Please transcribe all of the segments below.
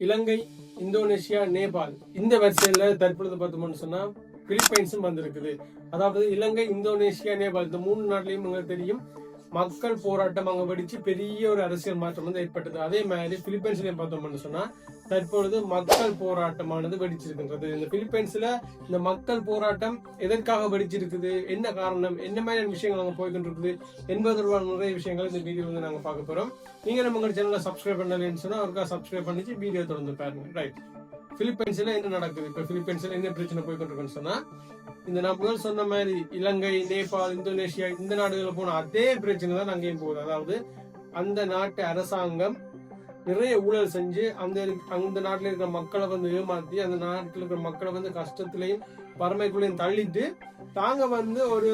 இலங்கை, Indonesia, Nepal இந்த வரிசையில தற்பொழுது பார்த்தோம்னு சொன்னா பிலிப்பைன்ஸும் வந்திருக்குது. அதாவது இலங்கை, இந்தோனேஷியா, நேபாள் இந்த மூணு நாட்டிலையும் உங்களுக்கு தெரியும் மக்கள் போராட்டம் அங்க வெடிச்சு பெரிய ஒரு அரசியல் மாற்றம் வந்து ஏற்பட்டது. அதே மாதிரி பிலிப்பைன்ஸ்லயும் பார்த்தோம்னு சொன்னா தற்பொழுது மக்கள் போராட்டமானது வெடிச்சிருக்கின்றது. இந்த பிலிப்பைன்ஸ்ல இந்த மக்கள் போராட்டம் எதற்காக வெடிச்சிருக்குது, என்ன காரணம், என்ன மாதிரியான விஷயங்கள் அங்க போய்கிட்டு இருக்குது என்பது தொடர்பான நிறைய விஷயங்கள் இந்த வீடியோ வந்து நாங்க பார்க்க போறோம். நீங்க நம்ம உங்க சேனலை சப்ஸ்கிரைப் பண்ணலன்னு சொன்னா ஒருக்கா சப்ஸ்கிரைப் பண்ணிச்சு வீடியோ தொடர்ந்து பாருங்க. ரைட், பிலிப்பைன்ஸ்ல என்ன நடக்குது, இப்ப பிலிப்பைன்ஸ்ல என்ன பிரச்சனை போய்கிட்டு இருக்குன்னு சொன்னா இந்த நான் முதல் சொன்ன மாதிரி இலங்கை, நேபாள், இந்தோனேஷியா இந்த நாடுகள் போன அதே பிரச்சனை தான் அங்கேயும் போகுது. அதாவது அந்த நாட்டு அரசாங்கம் நிறைய ஊழல் செஞ்சு அந்த நாட்டில் இருக்கிற மக்களை வந்து ஏமாத்தி அந்த நாட்டில் இருக்கிற மக்களை வந்து கஷ்டத்திலையும் வறுமைக்குள்ளையும் தள்ளிட்டு தாங்க வந்து ஒரு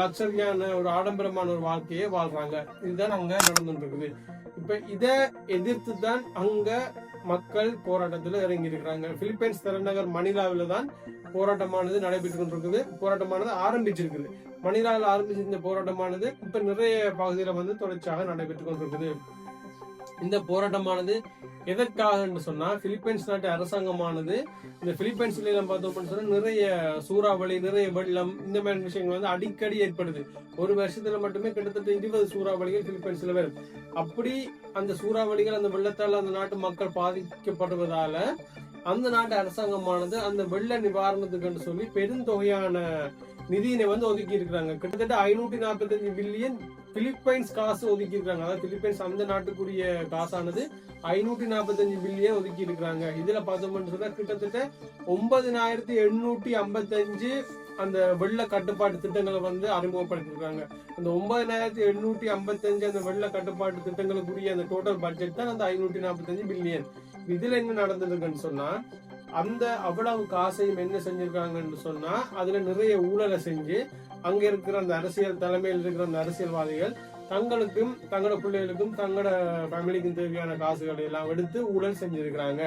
லக்ஸரியான ஒரு ஆடம்பரமான ஒரு வாழ்க்கையை வாழ்றாங்க. இதுதான் அங்க நடந்துட்டு இருக்குது. இப்ப இதை எதிர்த்து தான் அங்க மக்கள் போராட்டத்துல இறங்கி இருக்கிறாங்க. பிலிப்பைன்ஸ் தலைநகர் மணிலாவில தான் போராட்டமானது நடைபெற்று கொண்டிருக்குது. போராட்டமானது ஆரம்பிச்சிருக்குது. மணிலாவில் ஆரம்பிச்ச இந்த போராட்டமானது இப்ப நிறைய பகுதியில வந்து தொடர்ச்சியாக நடைபெற்று கொண்டிருக்குது. இந்த போராட்டமானது எதற்காக சொன்னா பிலிப்பைன்ஸ் நாட்டு அரசாங்கமானது இந்த பிலிப்பைன்ஸ்ல எல்லாம் பார்த்தோம்னு சொன்னா நிறைய சூறாவளி, நிறைய வெள்ளம் இந்த மாதிரி விஷயங்கள் வந்து அடிக்கடி ஏற்படுது. ஒரு வருஷத்துல மட்டுமே கிட்டத்தட்ட 20 சூறாவளிகள் பிலிப்பைன்ஸ்ல வரும். அப்படி அந்த சூறாவளிகள் அந்த வெள்ளத்தால் அந்த நாட்டு மக்கள் பாதிக்கப்படுவதால அந்த நாட்டு அரசாங்கமானது அந்த வெள்ள நிவாரணத்துக்கு சொல்லி பெருந்தொகையான நிதியினை வந்து ஒதுக்கி இருக்கிறாங்க. கிட்டத்தட்ட 545 பில்லியன் பிலிப்பைன்ஸ் காசு ஒதுக்கி இருக்காங்க. அதாவது பிலிப்பைன்ஸ் அந்த நாட்டுக்குரிய காசானது 545 பில்லியன் ஒதுக்கி இருக்கிறாங்க. இதுல பார்த்தோம்னு சொன்னா கிட்டத்தட்ட 9855 அந்த வெள்ள கட்டுப்பாட்டு திட்டங்களை வந்து அறிமுகப்படுத்திருக்காங்க. அந்த 9855 அந்த வெள்ள கட்டுப்பாட்டு திட்டங்களுக்குரிய அந்த டோட்டல் பட்ஜெட் தான் அந்த 545 பில்லியன். இதுல என்ன நடந்திருக்குன்னு சொன்னா அந்த அவ்வளவு காசையும் என்ன செஞ்சிருக்காங்கன்னு சொன்னா அதுல நிறைய ஊழலை செஞ்சு அங்க இருக்கிற அந்த அரசியல் தலைமையில் இருக்கிற அந்த அரசியல்வாதிகள் தங்களுக்கும் தங்களோட பிள்ளைகளுக்கும் தங்களோட ஃபேமிலிக்கும் தேவையான காசுகளை எல்லாம் எடுத்து ஊழல் செஞ்சிருக்கிறாங்க.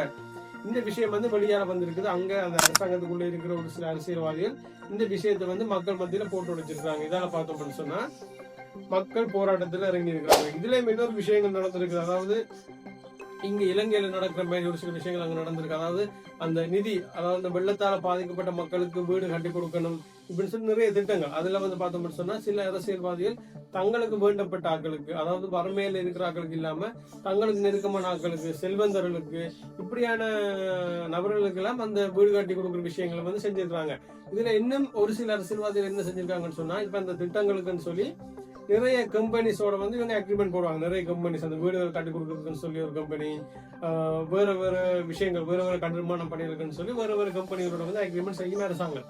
இந்த விஷயம் வந்து வெளியால வந்திருக்குது. அங்க அந்த அரசாங்கத்துக்குள்ள இருக்கிற ஒரு சில அரசியல்வாதிகள் இந்த விஷயத்தை வந்து மக்கள் மத்தியில போட்டு உடைச்சிருக்காங்க. இதால பார்த்தோம்னு சொன்னா மக்கள் போராட்டத்துல இறங்கி இருக்கிறாங்க. இதுல இன்னொரு விஷயங்கள் நடந்திருக்கு. அதாவது இங்க இலங்கையில நடக்கிற மாதிரி ஒரு சில விஷயங்கள் அங்க நடந்திருக்கு. அதாவது அந்த நிதி, அதாவது அந்த வெள்ளத்தால பாதிக்கப்பட்ட மக்களுக்கு வீடு கட்டி கொடுக்கணும் இப்படின்னு சொல்லி நிறைய திட்டங்கள். அதுல வந்து பார்த்தோம்னு சொன்னா சில அரசியல்வாதிகள் தங்களுக்கு வேண்டப்பட்ட ஆட்களுக்கு, அதாவது வறுமையில இருக்கிற ஆட்களுக்கு இல்லாம தங்களுக்கு நெருக்கமான ஆட்களுக்கு, செல்வந்தர்களுக்கு, இப்படியான நபர்களுக்கு எல்லாம் அந்த வீடு கட்டி கொடுக்குற விஷயங்களை வந்து செஞ்சிருக்காங்க. இதுல இன்னும் ஒரு சில அரசியல்வாதிகள் என்ன செஞ்சிருக்காங்கன்னு சொன்னா இப்ப அந்த திட்டங்களுக்குன்னு சொல்லி நிறைய கம்பெனிஸோட வந்து இவங்க அக்ரிமெண்ட் போடுவாங்க. நிறைய கம்பெனிஸ் அந்த வீடுகள் கட்டி கொடுக்குறதுன்னு சொல்லி ஒரு கம்பெனி, வேற வேற விஷயங்கள், வேற வேற கட்டுமான பணிகளுக்குன்னு சொல்லி வேற வேற கம்பெனிகளோட வந்து அக்ரிமெண்ட் செய்யும் அரசாங்கம்.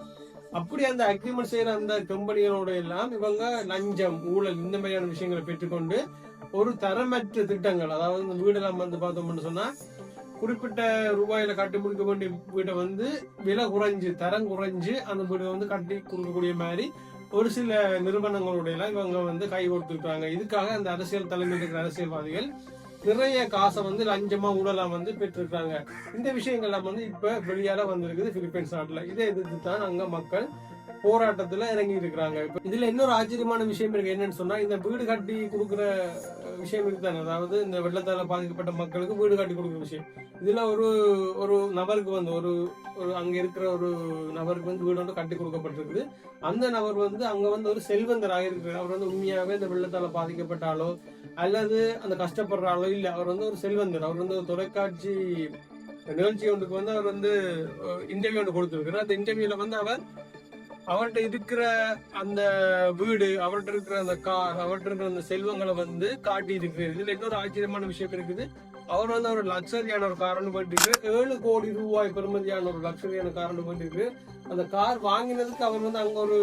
அப்படி அந்த அக்ரிமெண்ட் செய்யற அந்த கம்பெனிகளோட எல்லாம் இவங்க லஞ்சம், ஊழல் இந்த மாதிரியான விஷயங்களை பெற்றுக்கொண்டு ஒரு தரமற்ற திட்டங்கள், அதாவது இந்த வீடெல்லாம் வந்து பார்த்தோம்னு சொன்னா குறிப்பிட்ட ரூபாயில கட்டி முடிக்க வேண்டிய வீட்டை வந்து விலை குறைஞ்சு, தரம் குறைஞ்சு அந்த வீடை வந்து கட்டி கொடுக்கக்கூடிய மாதிரி ஒரு சில நிறுவனங்களுடைய எல்லாம் இவங்க வந்து கை கொடுத்துருக்காங்க. இதுக்காக அந்த அரசியல் தலைமையில் இருக்கிற அரசியல்வாதிகள் நிறைய காசை வந்து லஞ்சமா ஊழலா வந்து பெற்றிருக்காங்க. இந்த விஷயங்கள்லாம் வந்து இப்ப வெளியால வந்திருக்குது பிலிப்பைன்ஸ் நாட்டுல. இதை எதிர்த்து தான் அங்க மக்கள் போராட்டத்துல இறங்கி இருக்கிறாங்க. இப்ப இதுல இன்னொரு ஆச்சரியமான விஷயம் இருக்கு. என்னன்னு சொன்னா இந்த வீடு கட்டி கொடுக்குற விஷயம் இருக்குதானே, அதாவது இந்த வெள்ளத்தால பாதிக்கப்பட்ட மக்களுக்கு வீடு கட்டி கொடுக்குற விஷயம். இதுல ஒரு நபருக்கு வந்து ஒரு அங்க இருக்கிற ஒரு நபருக்கு வந்து வீடு வந்து கட்டி கொடுக்கப்பட்டிருக்குது. அந்த நபர் வந்து அங்க வந்து ஒரு செல்வந்தராக இருக்கிறார். அவர் வந்து உண்மையாவே இந்த வெள்ளத்தால பாதிக்கப்பட்டாலோ அல்லது அந்த கஷ்டப்படுறாலோ இல்ல, அவர் வந்து ஒரு செல்வந்தர். அவர் வந்து ஒரு தொலைக்காட்சி நிகழ்ச்சி ஒன்றுக்கு வந்து அவர் வந்து இன்டர்வியூ ஒன்று கொடுத்திருக்கிறார். அந்த இன்டர்வியூல வந்து அவர்கிட்ட இருக்கிற அந்த வீடு, அவர்கிட்ட இருக்கிற அந்த கார், அவர்கிட்ட இருக்கிற அந்த செல்வங்களை வந்து காட்டி இருக்கு. இதுல இன்னொரு ஆச்சரியமான விஷயம் இருக்குது. அவர் வந்து ஒரு லக்ஸரியான ஒரு கார் போயிட்டு 7 கோடி ரூபாய் பெறுமதியான ஒரு லக்ஸரியான கார் போயிட்டு அந்த கார் வாங்கினதுக்கு அவர் வந்து அங்க ஒரு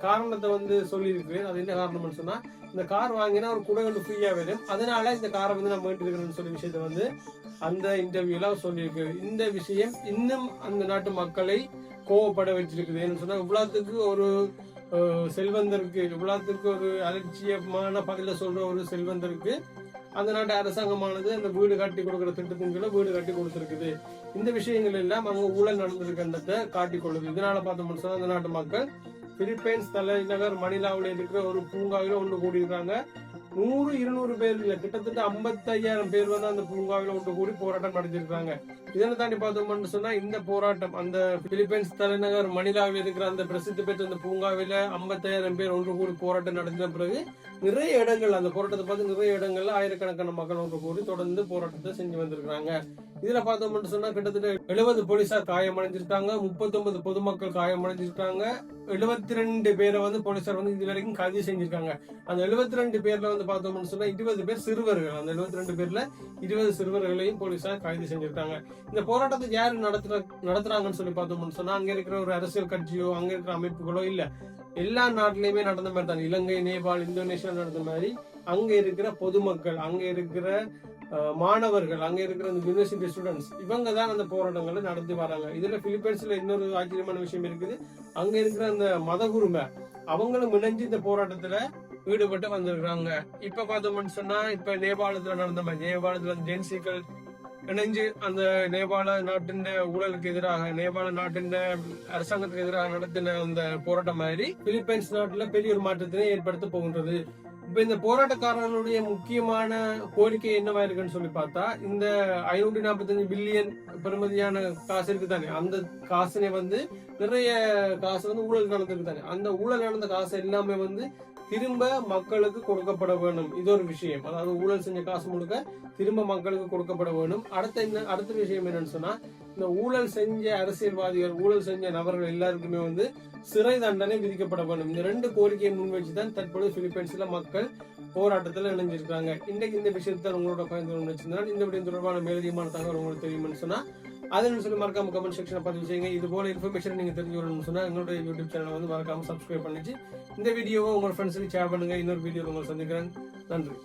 காரணத்தை வந்து சொல்லியிருக்கு. அது என்ன காரணம்னு சொன்னா இந்த கார் வாங்கினா ஒரு கூட வந்து ஃப்ரீயா வரும், அதனால இந்த காரை வந்து நான் போயிட்டு இருக்கிறேன்னு சொல்லி விஷயத்த வந்து அந்த இன்டர்வியூல அவர் சொல்லியிருக்கு. இந்த விஷயம் இன்னும் அந்த நாட்டு மக்களை கோவப்பட வச்சிருக்குது. ஏன்னு சொன்னா இவ்வளவுக்கு ஒரு செல்வந்தருக்கு, இவ்வளவுக்கு ஒரு அலட்சியமான பதில சொல்ற ஒரு செல்வந்தருக்கு அந்த நாட்டு அரசாங்கமானது அந்த வீடு கட்டி கொடுக்குற திட்டத்தின் கீழே வீடு கட்டி கொடுத்துருக்குது. இந்த விஷயங்கள் எல்லாம் அங்க ஊழல் நடந்திருக்கின்றதை காட்டிக்கொள்ளுது. இதனால பார்த்தோம்னு சொன்னா அந்த நாட்டு மக்கள் பிலிப்பைன்ஸ் தலைநகர் மணிலாவில் இருக்கிற ஒரு பூங்காவில ஒன்று கூடியிருக்காங்க. 100-200 பேர் இல்ல, கிட்டத்தட்ட 55,000 பேர் வந்து அந்த பூங்காவில ஒன்று கூடி போராட்டம் நடத்திருக்காங்க. இதனை தாண்டி பார்த்தோம்னு சொன்னா இந்த போராட்டம் அந்த பிலிப்பைன்ஸ் தலைநகர் மணிலாவில் இருக்கிற அந்த பிரசித்தி பெற்ற அந்த பூங்காவில 55,000 பேர் ஒன்று கூடி போராட்டம் நடத்தின பிறகு நிறைய இடங்கள் அந்த போராட்டத்தை பார்த்து நிறைய இடங்கள்ல ஆயிரக்கணக்கான மக்கள் ஒன்று கூடி தொடர்ந்து போராட்டத்தை செஞ்சு வந்திருக்காங்க. இதுல பார்த்தோம்னு சொன்னா கிட்டத்தட்ட 70 போலீசார் காயமடைஞ்சிருக்காங்க, 39 பொதுமக்கள் காயமடைஞ்சிருக்காங்க, 72 பேரை வந்து போலீசார் வந்து இது வரைக்கும் கைது செஞ்சிருக்காங்க. அந்த 72 பேர்ல வந்து பார்த்தோம்னு சொன்னா 20 பேர் சிறுவர்கள். அந்த 72 பேர்ல 20 சிறுவர்களையும் போலீசார் கைது செஞ்சிருக்காங்க. இந்த போராட்டத்தை யாரு நடத்துறாங்கன்னு சொல்லி பார்த்தோம்னு சொன்னா அங்க இருக்கிற ஒரு அரசியல் கட்சியோ அங்க இருக்கிற அமைப்புகளோ இல்ல, எல்லா நாட்டிலயுமே நடந்த மாதிரி தான், இலங்கை, நேபாள், இந்தோனேஷியா நடந்த மாதிரி அங்க இருக்கிற பொதுமக்கள், அங்க இருக்கிற மாணவர்கள், அங்க இருக்கிற யூனிவர்சிட்டி ஸ்டூடெண்ட்ஸ் இவங்க தான் அந்த போராட்டங்களை நடத்தி வராங்க. இதுல பிலிப்பைன்ஸ்ல இன்னொரு ஆச்சரியமான விஷயம் இருக்குது, அங்க இருக்கிற அந்த மதகுருமை அவங்களும் இணைஞ்சு இந்த போராட்டத்துல ஈடுபட்டு வந்திருக்காங்க. இப்ப பார்த்தோம்னு சொன்னா இப்ப நேபாளத்துல நடந்த மாதிரி நேபாளத்துல ஜென்சிகள் இணைஞ்சு அந்த நேபாள நாட்டின் ஊழலுக்கு எதிராக, நேபாள நாட்டின் அரசாங்கத்துக்கு எதிராக நடத்தின அந்த போராட்டம் மாதிரி பிலிப்பைன்ஸ் நாட்டுல பெரிய ஒரு மாற்றத்தினை ஏற்படுத்த போகின்றது. இப்ப இந்த போராட்டக்காரர்களுடைய முக்கியமான கோரிக்கை என்னவா இருக்குன்னு சொல்லி பார்த்தா, இந்த 545 பில்லியன் பெறுமதியான காசு இருக்கு தானே, அந்த காசுனை வந்து நிறைய காசு வந்து ஊழல் நடந்திருக்கு தானே, அந்த ஊழல் நடந்த காசு எல்லாமே வந்து திரும்ப மக்களுக்கு கொடுக்கப்பட வேணும். இது ஒரு விஷயம். அதாவது ஊழல் செஞ்ச காசு முழுக்க திரும்ப மக்களுக்கு கொடுக்கப்பட வேணும். அடுத்த விஷயம் என்னன்னு சொன்னா, இந்த ஊழல் செஞ்ச அரசியல்வாதிகள், ஊழல் செஞ்ச நபர்கள் எல்லாருக்குமே வந்து சிறை தண்டனை விதிக்கப்பட வேண்டும். இந்த 2 கோரிக்கையை முன்வச்சுதான் தற்போது பிலிப்பைன்ஸ்ல மக்கள் போராட்டத்தில் இணைஞ்சிருக்காங்க. இன்றைக்கு இந்த விஷயத்தை உங்களோட பகிர்ந்து வச்சிருந்தால் இந்த விட தொடர்பான மேலதிகமான தகவல் உங்களுக்கு தெரியும்னு சொன்னா அதை சொல்லி மறக்காம கமெண்ட் செக்ஷனை பதிவு செய்யுங்க. இது போல இன்ஃபர்மேஷன் நீங்க தெரிஞ்சுக்கணும்னு சொன்னா எங்களோட யூடியூப் சேனலை வந்து மறக்காம சப்ஸ்கிரைப் பண்ணிச்சு இந்த வீடியோவை உங்க ஃப்ரெண்ட்ஸுக்கு ஷேர் பண்ணுங்க. இன்னொரு வீடியோ உங்களை சந்திக்கிறேன். நன்றி.